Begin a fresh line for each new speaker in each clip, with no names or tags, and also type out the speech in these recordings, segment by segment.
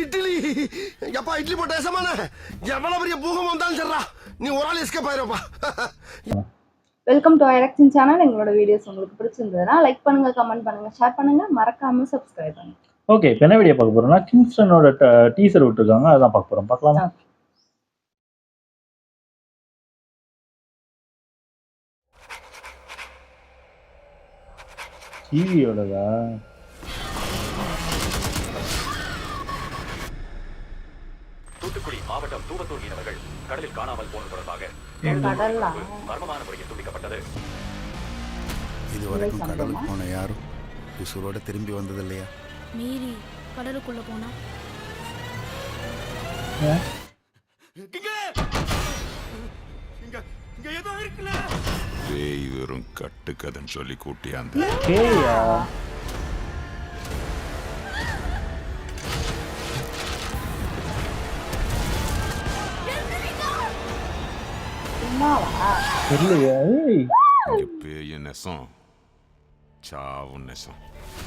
இட்லி எப்பா இட்லி போட்ட ஏசமான எவ்வளவு பெரிய பூகம் வந்தாலும் சரிடா நீ ஒரு ஆள் எஸ்கேப் ஆயிருப்பா.
வெல்கம் டு ஐரக்ஷன் சேனல். எங்களோட வீடியோஸ் உங்களுக்கு பிடிச்சிருந்ததுன்னா லைக் பண்ணுங்க, கமெண்ட் பண்ணுங்க, ஷேர் பண்ணுங்க, மறக்காம சப்ஸ்கிரைப் பண்ணுங்க.
ஓகே, இப்போ என்ன வீடியோ பார்க்க போறோம்னா கிங்ஸ்டனோட டீசர் விட்டுருக்காங்க, அதான் பார்க்க போறோம். பார்க்கலாமா? டிவியோடதா?
தூத்துக்குடி மாவட்டம் தூவத்தூர் மீனவர்கள் கடலில் காணாமல் போனது தொடர்பாக மர்மமான முறையில் துண்டிக்கப்பட்டது.
இதுவரைக்கும் கடலுக்கு போன யாரும் உசுரோட திரும்பி வந்தது இல்லையா?
மீறி கடலுக்குள்ள போனா
பேய் வெறும் கட்டுக்கதைன்னு சொல்லி கூட்டியாந்த
பேயா? தெரியலையா?
பேய் நெசம் சாவு நெசம்.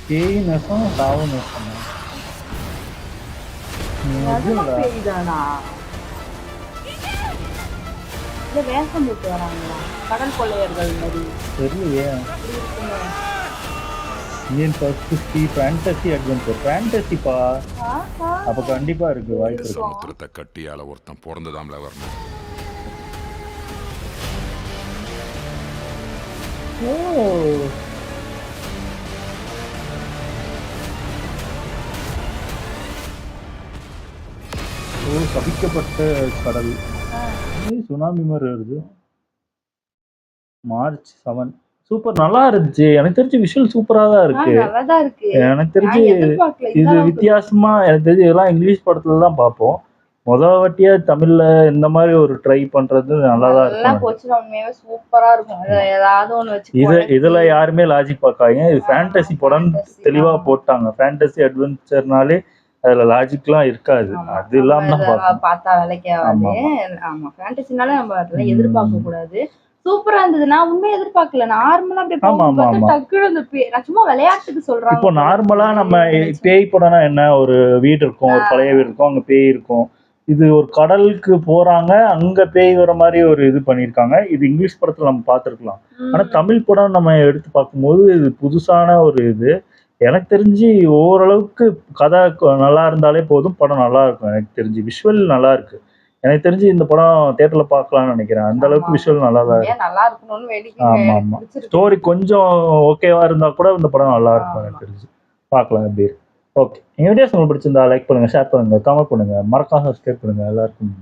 பேய் நெசம் சாவு நெசம்.
வேஷம் போட்டு வராங்களா கடல் கொள்ளையர்கள் மாதிரி?
தெரியலையே. Indian first fantasy adventure. ஃபேண்டசிப்பா, அப்ப கண்டிப்பா இருக்கு, வாய்ப்பு இருக்கு.
சமுத்திரத்தை கட்டியால ஒருத்தன் பிறந்ததாம்ல வரணும்.
ஓ, சபிக்கப்பட்ட கடல். சுனாமி மாதிரி வருது. மார்ச் 7. சூப்பர், நல்லா இருந்துச்சு. எனக்கு தெரிஞ்சு விஷுவல் சூப்பரா தான் இருக்கு. எனக்கு தெரிஞ்சு இது வித்தியாசமா, எனக்கு தெரிஞ்சு இதெல்லாம் இங்கிலீஷ் படத்துல தான் பார்ப்போம். முதல் வாட்டியா தமிழ்ல இந்த மாதிரி ஒரு ட்ரை பண்றது நல்லாதான் இருக்கும்.
சூப்பரா இருக்கும். ஏதாவது ஒண்ணு வச்சு
இதுல யாருமே லாஜிக் பார்க்காங்க. இது ஃபேண்டசி படம் தெளிவா போட்டாங்க. ஃபேண்டசி அட்வென்ச்சர்னாலே அதுல லாஜிக்லாம் இருக்காது. அது இல்லாம
பார்த்தா வேலைக்கு ஆகாது. ஆமா, ஃபேண்டசினால நம்ம அதெல்லாம் எதிர்பார்க்க கூடாது. சூப்பரா இருந்தது. நான் உண்மையை எதிர்பார்க்கல. நார்மலா அப்படியே டக்குனு அந்த நான் சும்மா விளையாட்டுக்கு சொல்றேன்.
இப்போ நார்மலா நம்ம பேய் படம்னா என்ன, ஒரு வீடு இருக்கும், ஒரு பழைய வீடு இருக்கும், அங்க பேய் இருக்கும். இது ஒரு கடலுக்கு போறாங்க, அங்க பேய் வர மாதிரி ஒரு இது பண்ணிருக்காங்க. இது இங்கிலீஷ் படத்துல நம்ம பார்த்துருக்கலாம். ஆனா தமிழ் படம் நம்ம எடுத்து பார்க்கும்போது இது புதுசான ஒரு இது. எனக்கு தெரிஞ்சு ஓரளவுக்கு கதை நல்லா இருந்தாலே போதும், படம் நல்லா இருக்கும். எனக்கு தெரிஞ்சு விஷுவல் நல்லா இருக்கு. எனக்கு தெரிஞ்சு இந்த படம் தியேட்டர்ல பார்க்கலாம்னு நினைக்கிறேன். அந்த அளவுக்கு விஷுவல் நல்லா தான் இருக்கு. ஆமா ஆமா, ஸ்டோரி கொஞ்சம் ஓகேவா இருந்தா கூட இந்த படம் நல்லா இருக்கும். எனக்கு தெரிஞ்சு பார்க்கலாம் எப்படி இருக்கு. ஓகே, எங்க வீடியோஸ் உங்களுக்கு பிடிச்சிருந்தா லைக் பண்ணுங்க, ஷேர் பண்ணுங்க, கமெண்ட் பண்ணுங்க, மறக்காம சப்ஸ்கிரைப் பண்ணுங்க. எல்லாருக்கும்